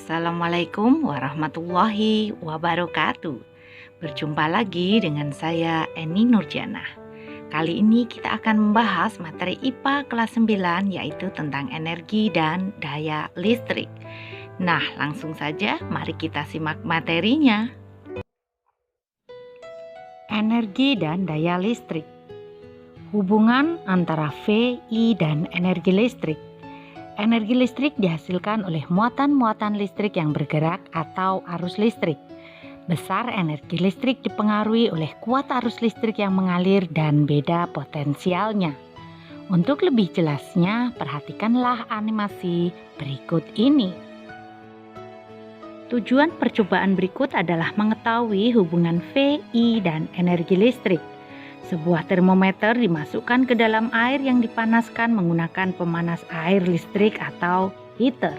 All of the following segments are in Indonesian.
Assalamualaikum warahmatullahi wabarakatuh. Berjumpa lagi dengan saya Eni Nurjana. Kali ini kita akan membahas materi IPA kelas 9 yaitu tentang energi dan daya listrik. Nah, langsung saja mari kita simak materinya. Energi dan daya listrik. Hubungan antara V, I, dan energi listrik. Energi listrik dihasilkan oleh muatan-muatan listrik yang bergerak atau arus listrik. Besar energi listrik dipengaruhi oleh kuat arus listrik yang mengalir dan beda potensialnya. Untuk lebih jelasnya, perhatikanlah animasi berikut ini. Tujuan percobaan berikut adalah mengetahui hubungan V, I, dan energi listrik. Sebuah termometer dimasukkan ke dalam air yang dipanaskan menggunakan pemanas air listrik atau heater.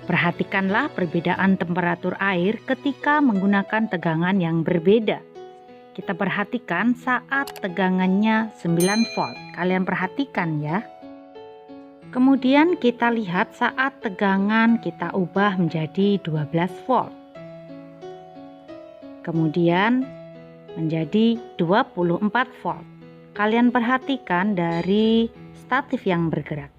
Perhatikanlah perbedaan temperatur air ketika menggunakan tegangan yang berbeda. Kita perhatikan saat tegangannya 9 volt. Kalian perhatikan ya. Kemudian kita lihat saat tegangan kita ubah menjadi 12 volt. Kemudian menjadi 24 volt. Kalian perhatikan dari statif yang bergerak.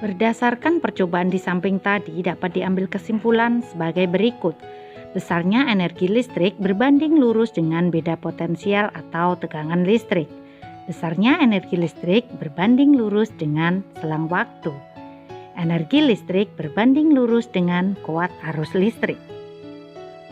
Berdasarkan percobaan di samping tadi dapat diambil kesimpulan sebagai berikut. Besarnya energi listrik berbanding lurus dengan beda potensial atau tegangan listrik. Besarnya energi listrik berbanding lurus dengan selang waktu. Energi listrik berbanding lurus dengan kuat arus listrik.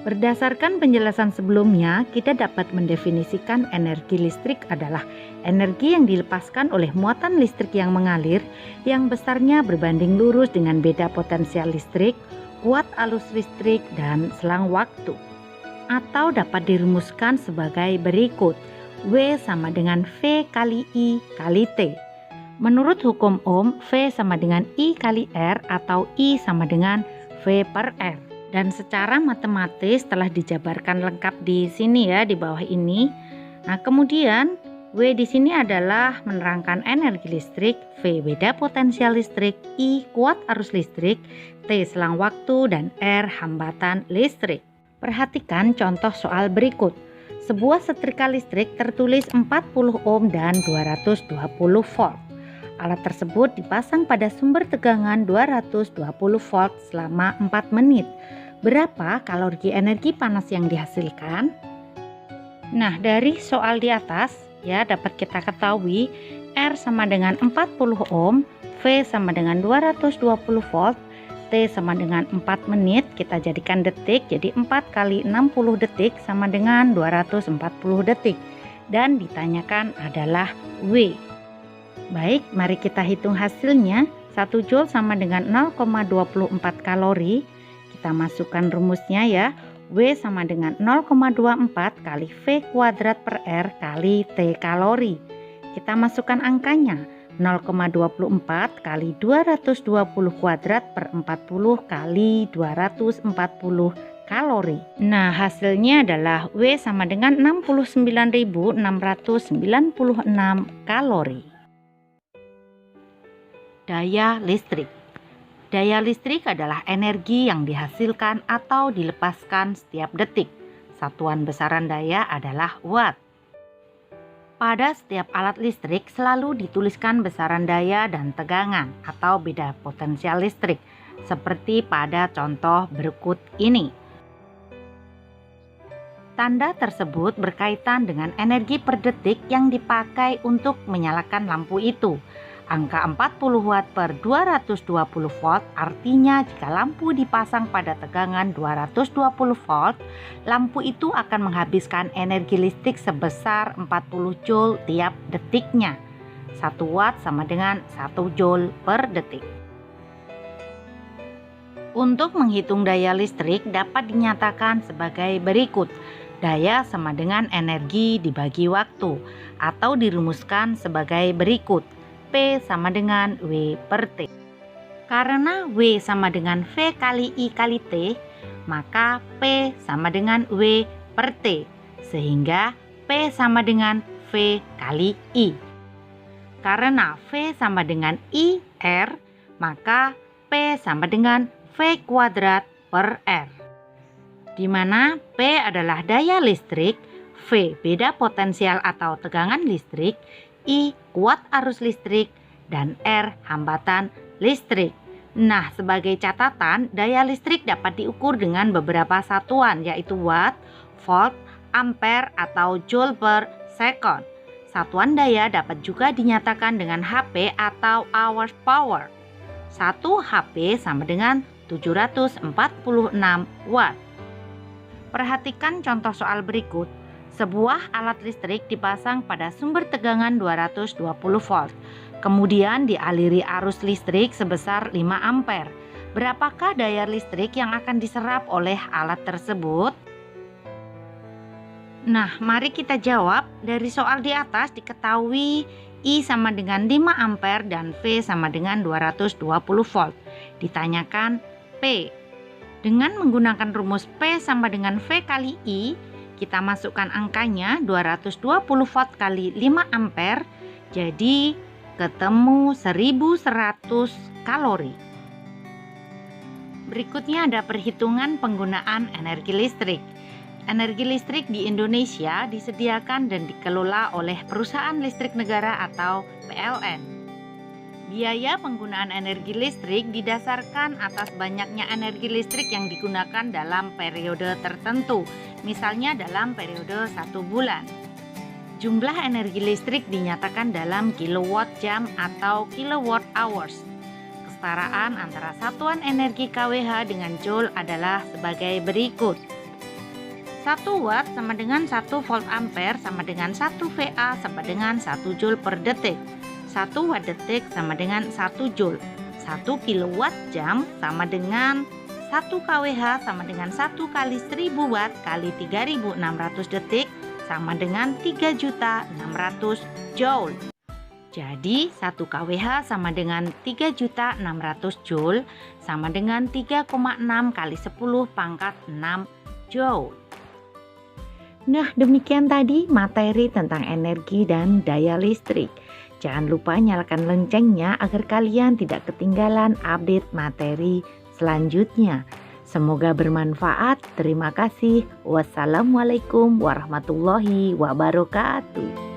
Berdasarkan penjelasan sebelumnya, kita dapat mendefinisikan energi listrik adalah energi yang dilepaskan oleh muatan listrik yang mengalir, yang besarnya berbanding lurus dengan beda potensial listrik, kuat arus listrik, dan selang waktu. Atau dapat dirumuskan sebagai berikut, W sama dengan V kali I kali T. Menurut hukum Ohm, V sama dengan I kali R atau I sama dengan V per R. Dan secara matematis telah dijabarkan lengkap di sini ya, di bawah ini. Nah, kemudian W di sini adalah menerangkan energi listrik, V beda potensial listrik, I kuat arus listrik, T selang waktu, dan R hambatan listrik. Perhatikan contoh soal berikut. Sebuah setrika listrik tertulis 40 ohm dan 220 volt. Alat tersebut dipasang pada sumber tegangan 220 volt selama 4 menit. Berapa kalori energi panas yang dihasilkan? Nah, dari soal di atas ya dapat kita ketahui R sama dengan 40 ohm, V sama dengan 220 volt, T sama dengan 4 menit, kita jadikan detik, jadi 4 kali 60 detik sama dengan 240 detik. Dan ditanyakan adalah W. Baik, mari kita hitung hasilnya. 1 joule sama dengan 0,24 kalori. Kita masukkan rumusnya ya. W sama dengan 0,24 kali V kuadrat per R kali T kalori. Kita masukkan angkanya. 0,24 kali 220 kuadrat per 40 kali 240 kalori. Nah, hasilnya adalah W sama dengan 69.696 kalori. Daya listrik. Daya listrik adalah energi yang dihasilkan atau dilepaskan setiap detik. Satuan besaran daya adalah watt. Pada setiap alat listrik selalu dituliskan besaran daya dan tegangan atau beda potensial listrik, seperti pada contoh berikut ini. Tanda tersebut berkaitan dengan energi per detik yang dipakai untuk menyalakan lampu itu. Angka 40 watt per 220 volt artinya jika lampu dipasang pada tegangan 220 volt, lampu itu akan menghabiskan energi listrik sebesar 40 joule tiap detiknya. 1 watt sama dengan 1 joule per detik. Untuk menghitung daya listrik dapat dinyatakan sebagai berikut. Daya sama dengan energi dibagi waktu atau dirumuskan sebagai berikut. P sama dengan W per T. Karena W sama dengan V kali I kali T, maka P sama dengan W per T. Sehingga P sama dengan V kali I. Karena V sama dengan I R, maka P sama dengan V kuadrat per R, di mana P adalah daya listrik, V beda potensial atau tegangan listrik, I kuat arus listrik, dan R hambatan listrik. Nah, sebagai catatan, daya listrik dapat diukur dengan beberapa satuan, yaitu watt, volt, ampere, atau joule per second. Satuan daya dapat juga dinyatakan dengan HP atau hours power. 1 HP sama dengan 746 watt. Perhatikan contoh soal berikut. Sebuah alat listrik dipasang pada sumber tegangan 220 volt. Kemudian dialiri arus listrik sebesar 5 ampere. Berapakah daya listrik yang akan diserap oleh alat tersebut? Nah, mari kita jawab. Dari soal di atas diketahui I sama dengan 5 ampere dan V sama dengan 220 volt. Ditanyakan P. Dengan menggunakan rumus P sama dengan V kali I, kita masukkan angkanya 220 volt kali 5 ampere, jadi ketemu 1100 kalori. Berikutnya ada perhitungan penggunaan energi listrik. Energi listrik di Indonesia disediakan dan dikelola oleh Perusahaan Listrik Negara atau PLN. Biaya penggunaan energi listrik didasarkan atas banyaknya energi listrik yang digunakan dalam periode tertentu, misalnya dalam periode 1 bulan. Jumlah energi listrik dinyatakan dalam kilowatt jam atau kilowatt hours. Kesetaraan antara satuan energi kWh dengan joule adalah sebagai berikut. 1 watt sama dengan 1 volt ampere sama dengan 1 VA sama dengan 1 joule per detik. 1 watt detik sama dengan 1 joule. 1 kilowatt jam sama dengan 1 kWh sama dengan 1 kali 1000 watt kali 3600 detik sama dengan 3.600 joule. Jadi 1 kWh sama dengan 3.600 joule sama dengan 3,6 kali 10 pangkat 6 joule. Nah, demikian tadi materi tentang energi dan daya listrik. Jangan lupa nyalakan loncengnya agar kalian tidak ketinggalan update materi selanjutnya. Semoga bermanfaat. Terima kasih. Wassalamualaikum warahmatullahi wabarakatuh.